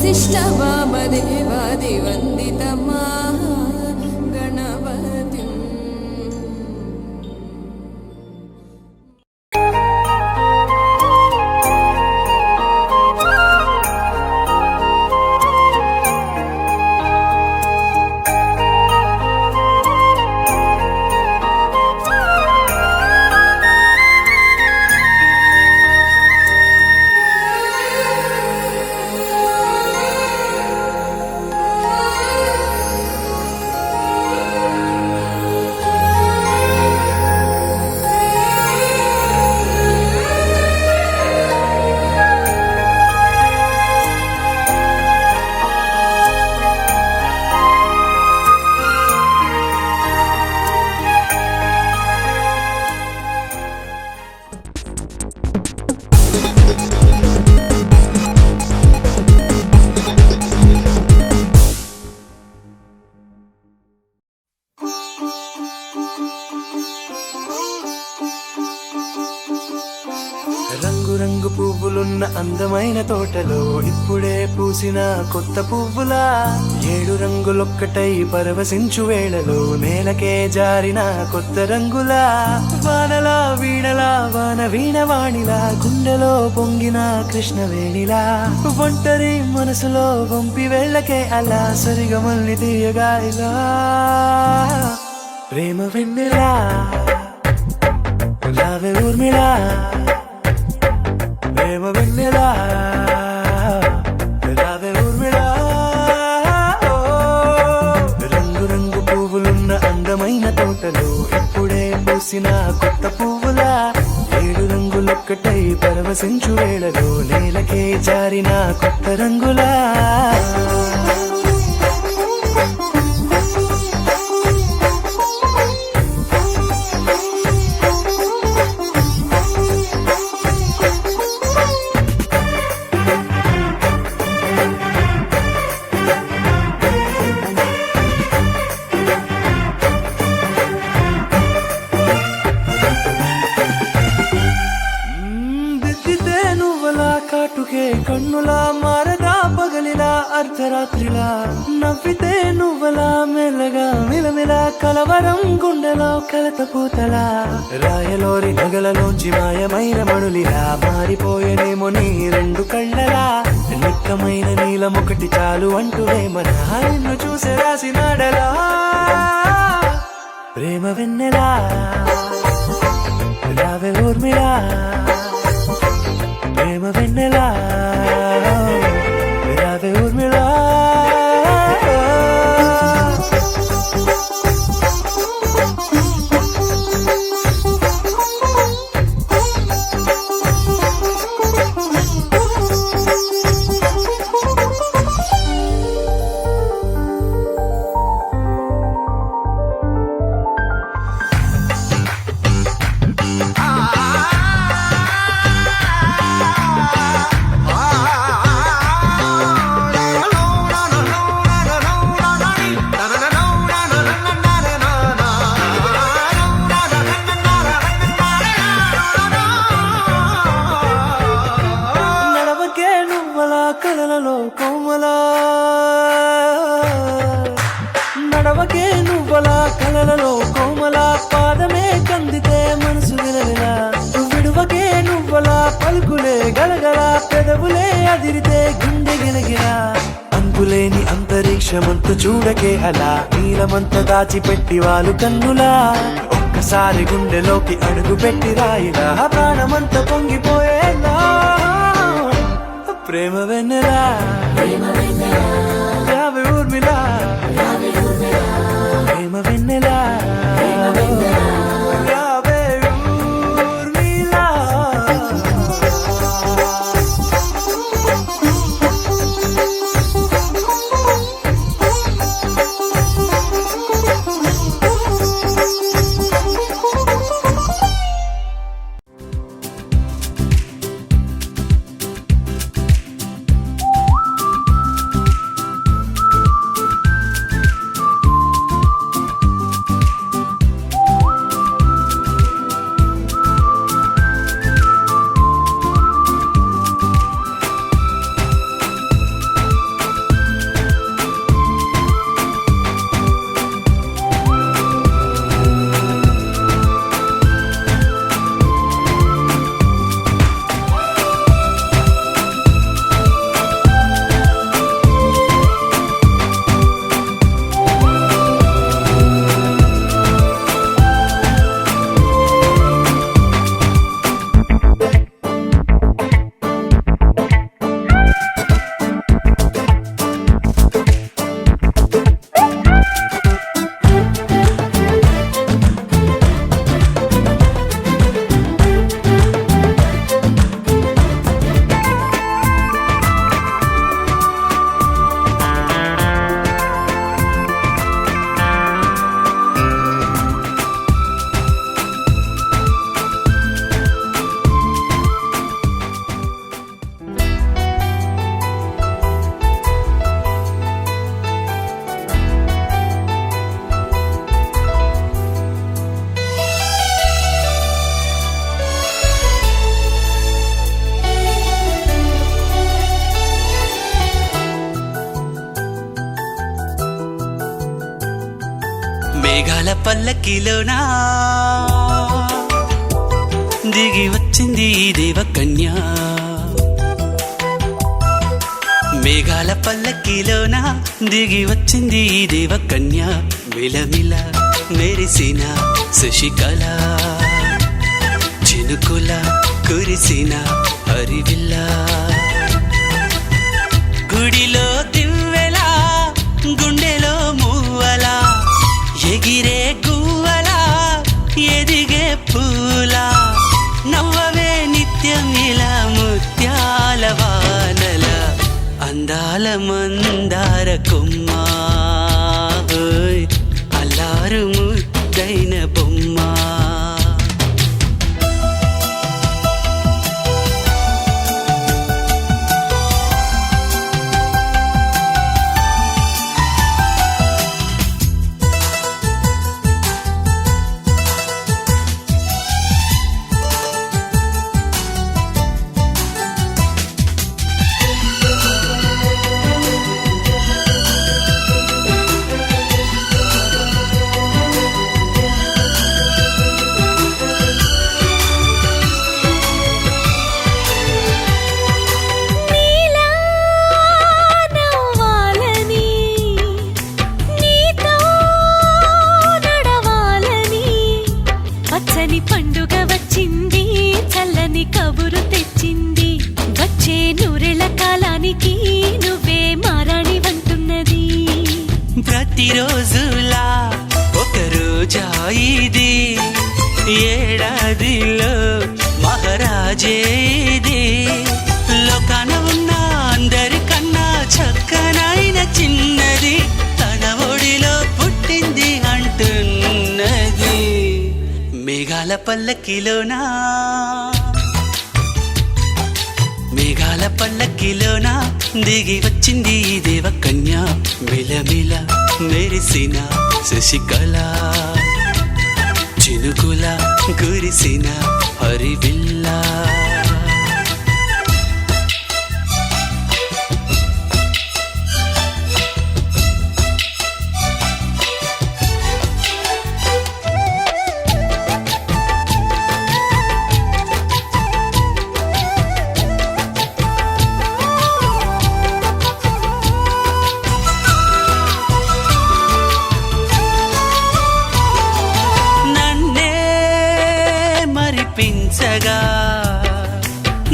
वसिष्ठ वामदेवादि वन्दितमा गणपतिम् రంగు రంగు పువ్వులున్న అందమైన తోటలో ఇప్పుడే పూసిన కొత్త పువ్వులా 7 రంగులొక్కటై పరవశించు వేళలో నేలకే జారిన కొత్త రంగులా వానలా వీణలా వాన వీణవాణిలా గుండెలో పొంగిన కృష్ణవేణిలా ఒంటరి మనసులో వంపి వెళ్ళకే అలా సరిగమల్ని తీయగా ఇలా ప్రేమ వెన్నెలా రావే ఊర్మిళా ప్రేమ వెన్నెలా రావే ఊర్మిళా రంగు రంగు పువ్వులున్న అందమైన తోటలో ఇప్పుడే పూసిన కొత్త పువ్వులా 7 రంగులొక్కటై పరవశించు వేళలో నేలకే జారిన కొత్త రంగులా కాటుకే కన్నులా మారదా పగలిలా అర్ధరాత్రిలా నవ్వితే నువ్వలా మెల్లగా మిలమిలా కలవరం గుండెలో కలత పూతలా రాయలోరి నగలలోంచి మాయమైన మణులిలా మారిపోయేనేమో నీ 2 కళ్ళలా నిక్కమైన నీలమొకటి చాలు అంటూ వేమనా నిన్ను చూసే రాసినాడలా ప్రేమ వెన్నెలా రావే ఊర్మిళా ప్రేమ వెన్నెలా రావే ఊర్మిళా కలలలో కోమలా నడవకే నువ్వలా కలలలో కోమలా పాదమే కందితే మనసు విలవిలా విడువకే నువ్వలా పలుకులే గలగల పెదవులే అదిరితే గుండె గిలగిలా అంతులేని అంతరిక్షమంతు చూడకే అలా నీలమంత దాచిపెట్టి వాళ్ళు కన్నులా ఒక్కసారి గుండెలోకి అడుగు పెట్టి రాయిలా ప్రాణమంత పొంగిపోయేలా ప్రేమ వెన్నెలా రావే ఊర్మిళా ప్రేమ వెన్నెలా రావే ఊర్మిళా మేఘాల పల్లకిలోనా దిగి వచ్చింది ఈ దేవకన్య మేఘాల పల్లకిలోన దిగి వచ్చింది ఈ దేవకన్య మిలమిల మెరిసిన శశికళ చినుకుల కురిసిన హరివిల్ల గుడిలో దివ్వెలా గుండెలో మూవలా ఎగిరే గువ్వలా ఎదిగే పూలా నవ్వవే నిత్యం ఇలా ముత్యాల వానల అందాల మందార కొమ్మ అల్లారు ముద్దైన బొమ్మ పండుగ వచ్చింది చల్లని కబురు తెచ్చింది వచ్చే నూరెళ్ళ కాలానికి నువ్వే మారాణి వంటున్నది ప్రతిరోజులా ఒక రోజా ఇది ఏడాదిలో మహారాజే ఇది లోకాన ఉన్న అందరికన్నా చక్కనైన చిన్నది తన ఒడిలో పుట్టింది అంటున్నది మేఘాల పల్లకిలోనా మేఘాల పల్లకిలోనా దిగి వచ్చింది ఈ దేవకన్య మిలమిల మెరిసిన శశికళ చినుకుల కురిసిన హరివిల్ల మరిపించగా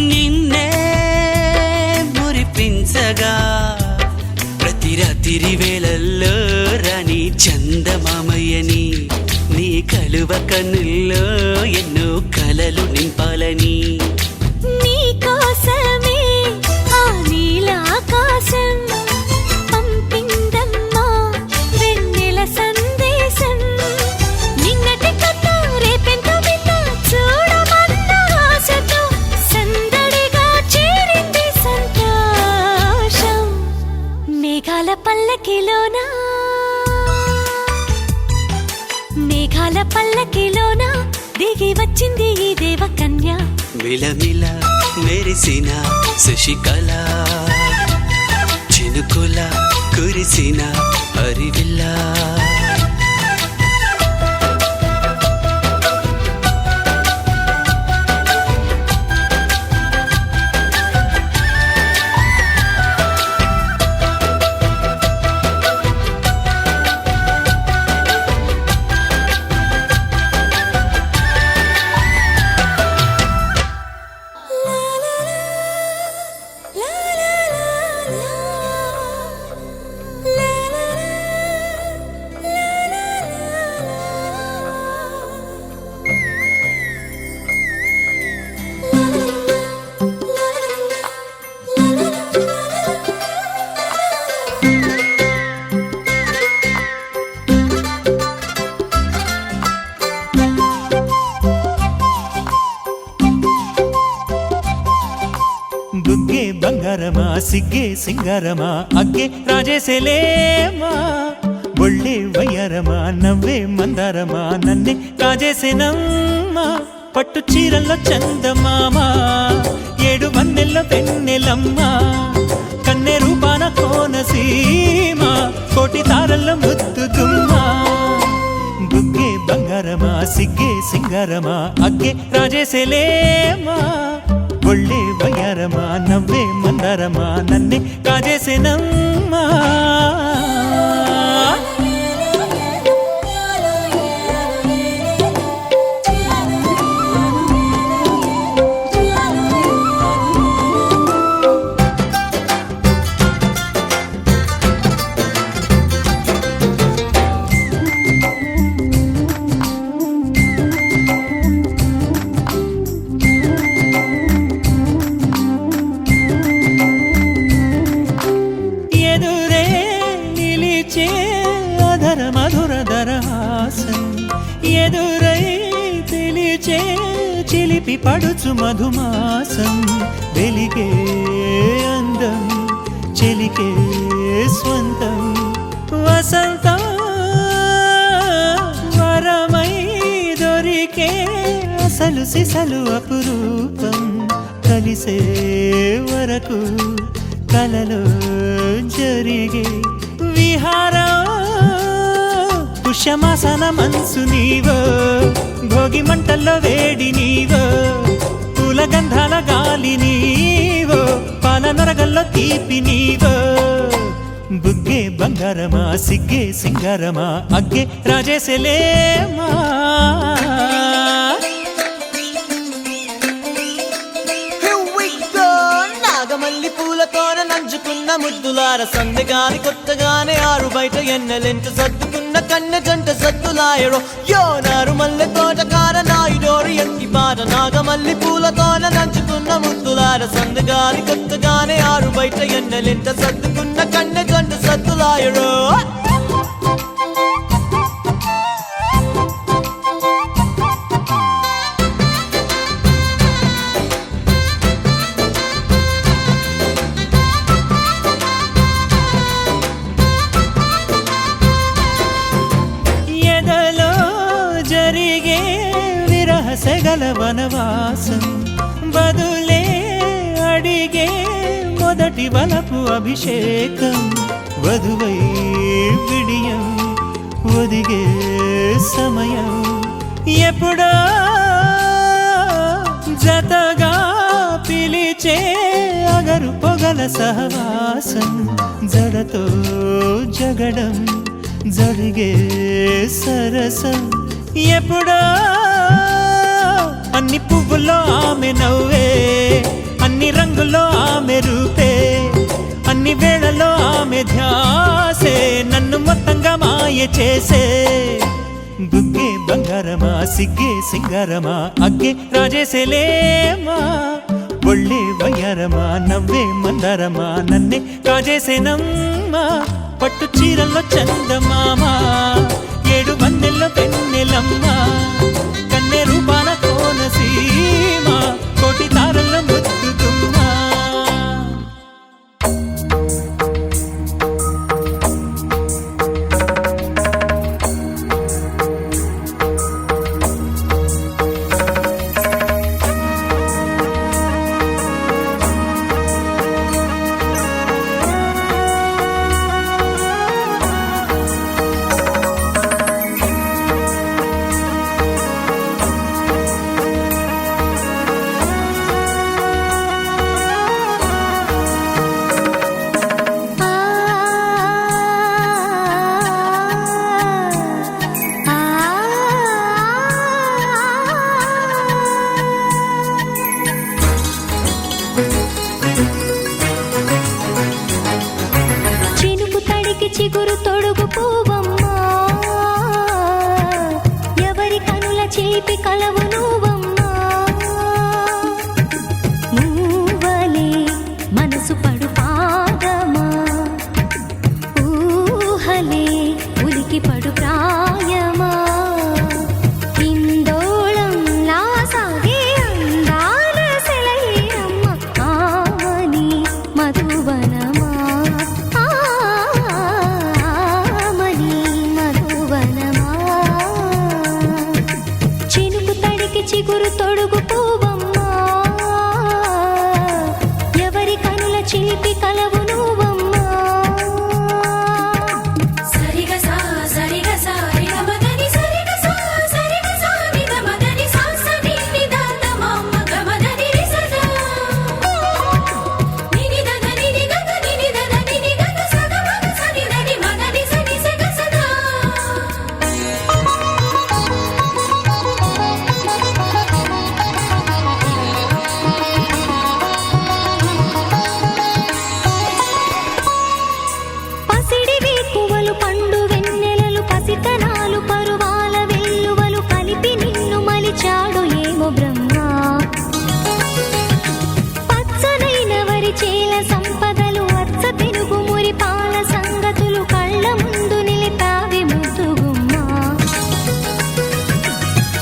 నిన్నే మురిపించగా ప్రతి రాత్రి వేళల్లో రాణి చందమామయ్యని నీ కలువ కన్నుల్లో ఎన్నో కలలు నింపాలని నీ కోసమే ఆ నీలాకాశం పంపిందమ్మా వెన్నెల సందేశం నిన్నటి కన్నా రేపెంతో విన్నా చూడమన్న ఆశతో సందడిగా చేరింది సంతోషం మేఘాల పల్లకిలోనా మేఘాల పల్లకిలోనా దిగి వచ్చింది ఈ దేవకన్య మిలమిల మెరిసిన శశికళ చినుకుల కురిసిన హరివిల్ల బుగ్గే బంగారమా సిగ్గే సింగారమా అగ్గే రాజేసేలేమా ఒళ్ళే వయ్యారమా నవ్వే మందారమా నన్నే కాజేసేనమ్మా పట్టు చీరల్లో చందమామా ఏడు వన్నెల్లో వెన్నెలమ్మా కన్నె రూపాన కోనసీమ కోటి తారల్లో ముద్దు గుమ్మా సిగ్గే సింగారమా అగ్గే రాజేసేలేమా ఒళ్ళే వయ్యారమా నవ్వే మందారమా నన్నే కాజేసేనమ్మా ఎదురై తెలిచే చిలిపి పడుచు మధుమాసం వెలిగే అందం చెలికే స్వంతం వసంతం వరమై దొరికే అసలు సిసలు అపురూపం కలిసే వరకు కలలో జరిగే విహారం పుష్యమాసన మనసు నీవో భోగి మంటల్లో వేడి నీవో పూల గంధాల గాలి నీవో పాల నరగల్లో తీపి నీవో బుగ్గే బంగారమా సిగ్గే సింగారమా అగ్గే రాజేసేలేమా నాగమల్లి పూలతోన నంచుకున్న ముద్దులార సందెగాని కొత్తగానే ఆరు బయట ఎన్నెలెంట సర్దుకున్న కన్నె జంట సద్దులాయడో యోనారు మల్లె తోటకార నాయుడోరు ఎంకి పాట నాగమల్లి పూలతోన నంచుకున్న ముద్దులార సందెగాని కొత్తగానే ఆరు బయట ఎన్నెలెంట సర్దుకున్న కన్నె జంట సద్దులాయడో సెగల వనవాసం బదులే అడిగే మొదటి వలపు అభిషేకం వధువై విడియం ఒదిగే సమయం ఎప్పుడో జతగా పిలిచే అగరు పొగల సహవాసం జడతో జగడం జరిగే సరసం ఎప్పుడో అన్ని పువ్వుల్లో ఆమె నవ్వే అన్ని రంగుల్లో ఆమె రూపే అన్ని వేళల్లో ఆమె ధ్యాసే నన్ను మొత్తంగా మాయ చేసే బుగ్గే బంగారమా సిగ్గే సింగారమా అగ్గే రాజేసేలేమా ఒళ్ళే వయ్యారమా నవ్వే మందారమా నన్నే కాజేసేనమ్మా పట్టు చీరల్లో చందమామా ఏడు మన్నెల్లో పెన్నెలమ్మా కన్నె రూపాన కోనసీమ కోటి తారల్లో ముద్దుతుమ్మా చిగురు తొడుగు పూవమ్మా ఎవరి కనుల చేపి కలవు నువ్వమ్మా నువ్వలే మనసు పడు పాదమా ఊహలే ఉలికి పడు ప్రాయమా ఇందోళంలా సాగే అందాల సెలయేరమ్మ ఆమని మధువనమా చిగురు తొడుగు పూవమ్మా ఎవరి కనుల చిలిపి కలవు నువ్వమ్మా సరిగ సా సరిగ సా రిగ మదని సరిగ సా సరిగ సా చేల సంపదలు అచ్చ తెలుగు మురి పాల సంగతులు కళ్ళ ముందు నిలిపావి ముద్దుగుమ్మా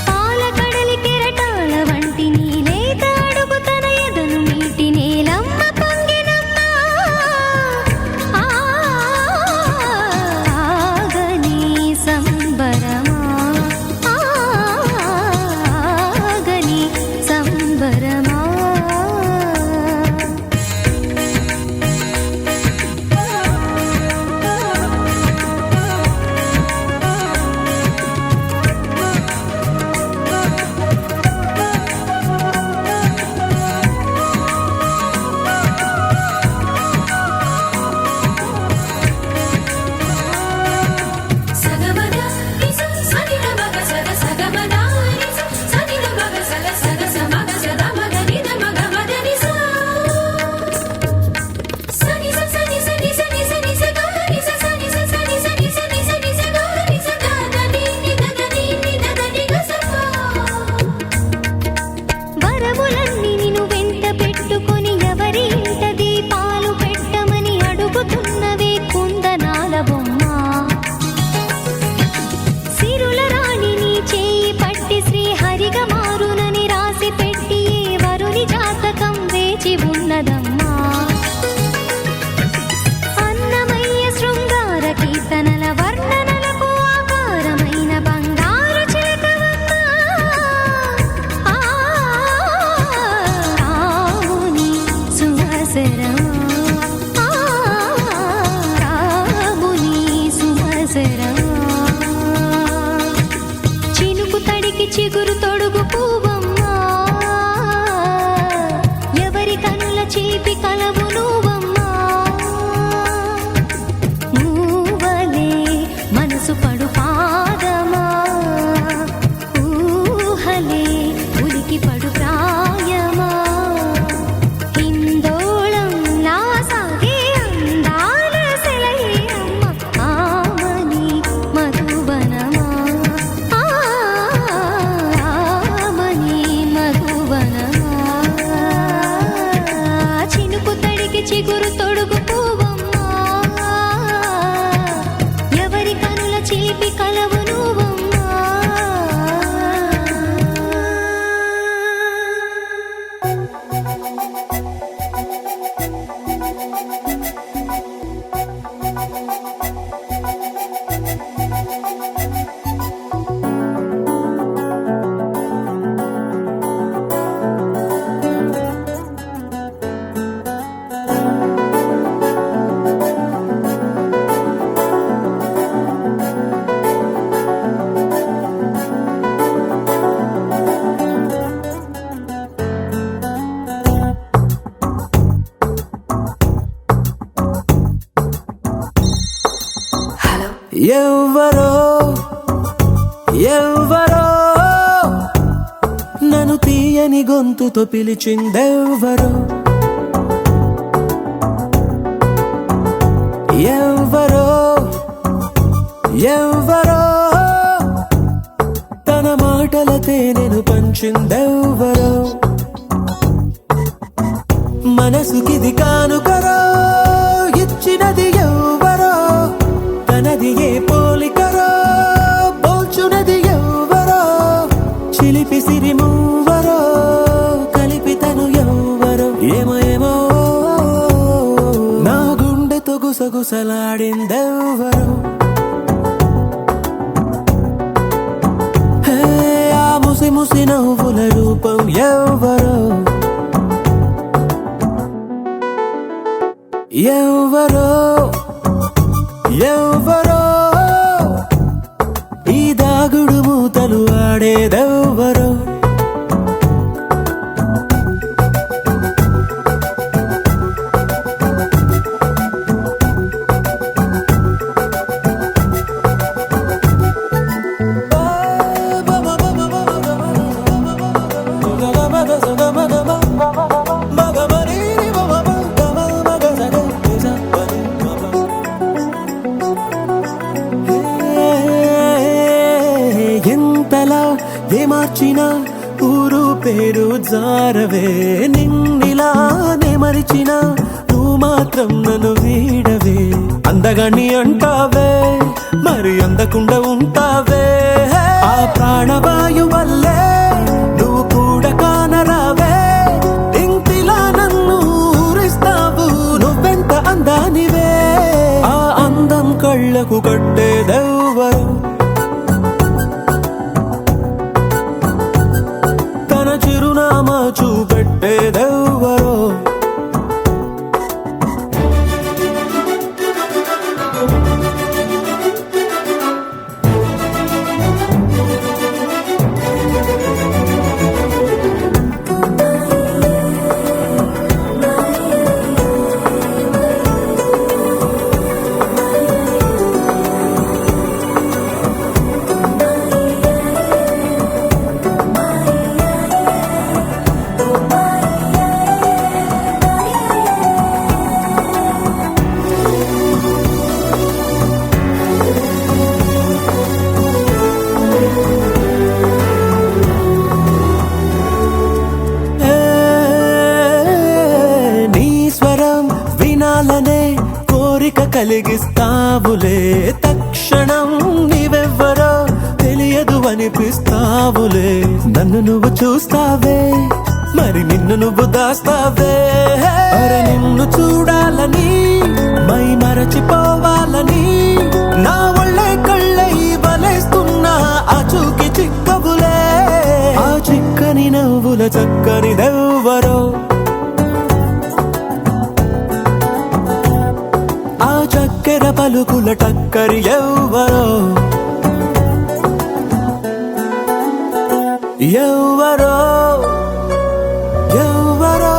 పాల కడలి కెరటాల వంటి నీలేత అడుగు తన ఎదను నీటి నేలమ్మ పొంగినమ్మ ఆగని సంబరమా ఆగని సంబరమా సగమద నిస సనిద మగ సగ సగమద నిస సనిద మగ సగ సగ సమగ సద మగ నిద మగ మద నిస సని స సని సని సని సని స గ నిస సని స సని సని సని సని స గ నిస ద ద ని ని ద ద ని ని ద ద ని గ స ప వరములన్నీ నిన్ను వెంట పెట్టుకొని ఎవరి ఇంట దీపాలు పెట్టమని అడుగుతున్నవే కుందనాల బొమ్మ సిరుల రాణి నీ చేయి పట్టి శ్రీహరిగా మారునని రాసి పెట్టి ఏ వరుని జాతకం వేచి ఉన్నదమ్మా అన్నమయ్య శృంగార కీర్తనల వర్ణనలకు ఆకారమైన బంగారు చిలకవమ్మా రాముని సుమసరమా రాముని సుమసరమా చినుకు తడికి చిగురు తొడుగు పువ్వమ్మా ఎవరి కనుల చీపి కలవు నువ్వమ్మా మూవలే మనసు పడు పాదమా ఊహలే ఉలికి పడు ప్రాయమా హిందోళం నా సాగే అందాల సెలయేరమ్మ ఆమని మధువనమా ఆమని మధువనమా చినుకు తడికి చిగురు తొడుగు పువ్వమ్మా ఎవరి కనుల చిలిపి కలవు నువ్వమ్మా ఎవ్వరో ఎవ్వరో నన్ను తీయని గొంతుతో పిలిచిందెవ్వరో ఎవ్వరో ఎవ్వరో తన మాటల తేనెను పంచిందెవ్వరో మనసుకిది కానుకరో ఇచ్చినది ఎవ్వరో తనది ఏ పోలికరో పోల్చునది ఎవ్వరో చిలిపి సిరి మూవరో కలిపి తను ఎవ్వరో ఏమో ఏమో నా గుండెతో గుసగుసలాడిందెవ్వరో హే, ఆ ముసి ముసి నవ్వుల రూపం ఎవ్వరో ఎవ్వరో ఎవ్వరో ఈ దాగుడు మూతలు ఆడేదెవ్వరో ఎంతలా ఏ మార్చినా ఊరు పేరు జారవే నిన్నిలానే మరిచిన నువ్వు మాత్రం నన్ను వీడవే అందగాన్ని అంటావే మరి అందకుండా ఉంటావే ఆ ప్రాణవాయు వల్లే నువ్వు కూడా కానరావే ఇంటిలా నన్ను ఊరిస్తావు నువ్వెంత అందానివే ఆ అందం కళ్ళకు కట్టేదెవ్వరు తన చిరునామా చూపెట్టేదెవ్వరో కోరిక కలిగిస్తావులే తక్షణం నీవెవ్వరో తెలియదు అనిపిస్తావులే నన్ను నువ్వు చూస్తావే మరి నిన్ను నువ్వు దాస్తావే అరే నిన్ను చూడాలని మై మరచిపోవాలని నా ఒళ్ళే కళ్ళై బలేస్తున్నా ఆ చూకి చిక్కవులే ఆ చిక్కని నవ్వుల చక్కనిదెవ్వరో ఆ చక్కెర పలుకుల టక్కరి ఎవ్వరో ఎవ్వరో ఎవ్వరో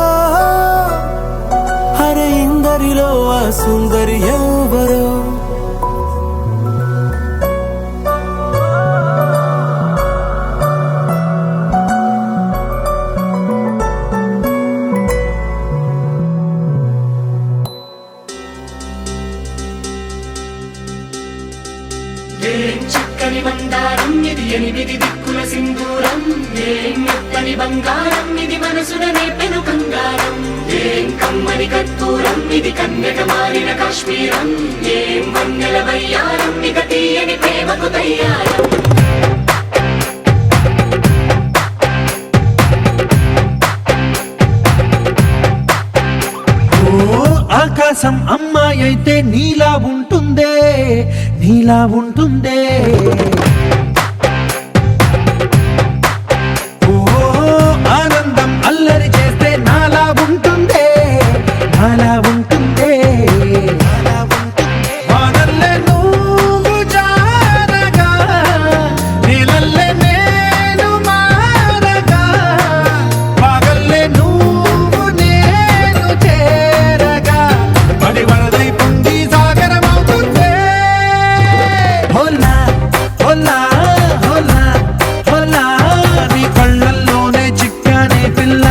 హరే ఇందరిలో ఆ సుందరి ఎవ్వరో చక్కని మందారం ఇది ఎనిమిది దిక్కుల సింధూరం ఏం మెత్తని బంగారం ఇది మనసుననే పెను కంగారం ఏం కమ్మని కర్పూరం ఇది కన్యక మారిన కాశ్మీరం ఏం వన్నెల వయ్యారం ఇక తీయని ప్రేమకు తయ్యారం ఆకాశం అమ్మాయి అయితే నీలా ఉంటుందే నీలా ఉంటుందే ఓ ఆనందం అల్లరి చేస్తే నాలా ఉంటుందే నాలా ఉంటుందే వానల్లే నువ్వు జారగా నీలల్లే నేను మారగా పగల్లే నువ్వు నేను చేరగా పడి వరదై పొంగి సాగరమవుతుందే హోలా హోలా హోలా హోలా నీ కళ్ళల్లోనే చిక్కానే పిల్ల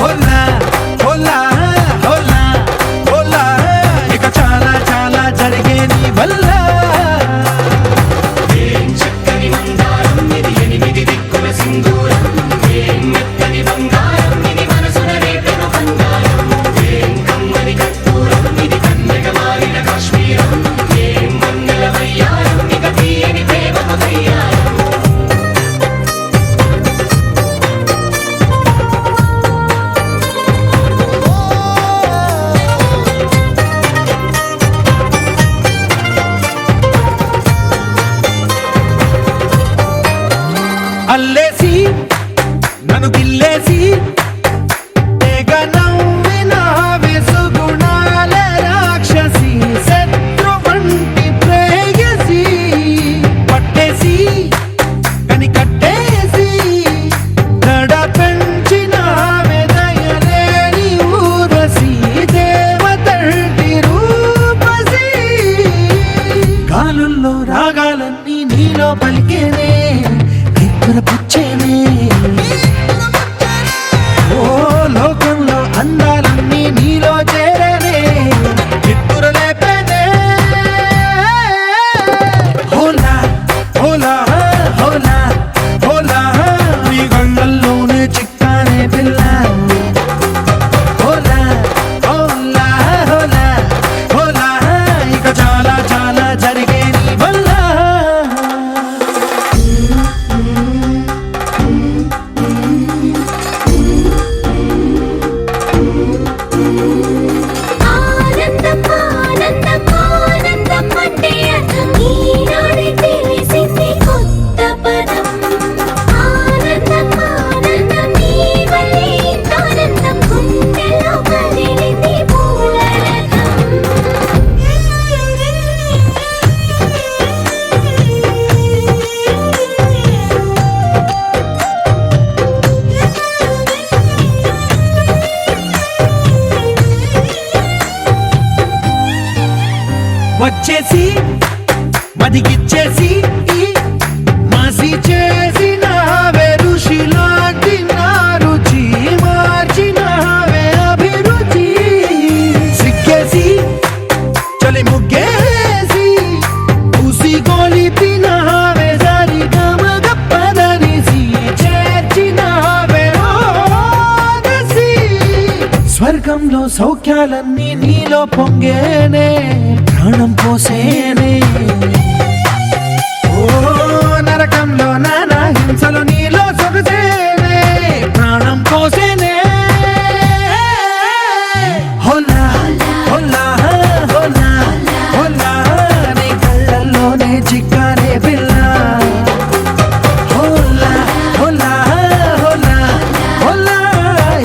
హోలా హోలా మార్చేసి మదిగిచ్చేసి మాసి చేసినావే ఋషిలాంటి నా రుచి మార్చినావే అభిరుచి సిక్కేసి చలి ముగ్గేసి పూసి గోలిపినావే సరి గమగప్పదనిసి చేర్చినావే ఓదసి స్వర్గంలో సౌఖ్యాలన్నీ నీలో పొంగేనే ప్రాణం పోసేనే ఓ నరకంలో నానా హింసలో నీలో సొగసేనే ప్రాణం పోసేనే హోలా హోలా హోలా హోలా నీ కళ్ళల్లోనే చిక్కానే పిల్ల హోలా హోలా హోలా హోలా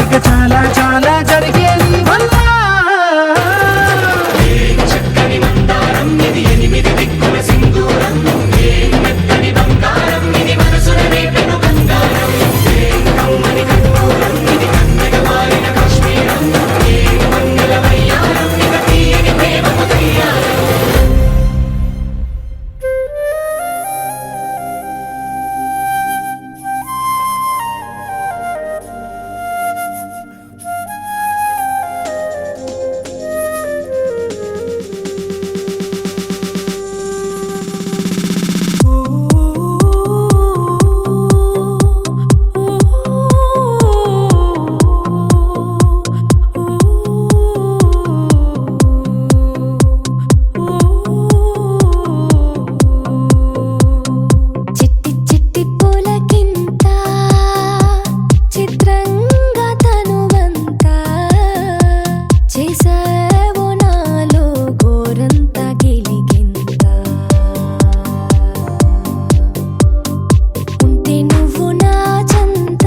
ఇక చాలా చాలా జరిగేది వల్ల చక్కని మందారం ఇది ఎనిమిది దిక్కుల సింధూరం ఏం మెత్తని బంగారం ఇది మనసున రేపెను కంగారం ఏం కమ్మని కర్పూరం ఇది కన్నెగ మారిన కాశ్మీరం ఏం మంగళ వయ్యారం ఇక తీయని ప్రేమకు తయ్యారం చిట్టి చిట్టి పూలకింత చిత్రంగా తనువంతా చేసావో నాలో గోరంత గిలిగింత ఉంటే నువ్వు నా చెంత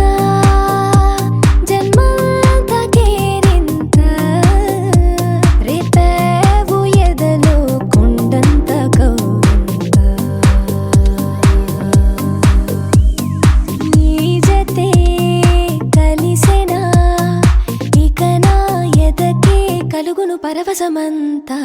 జన్మంత కేరింత రేపావు ఎదలో కొండంత కౌరింత నీ జతే కలిసెనా ఇక నా ఎదకే కలుగును పరవశమంతా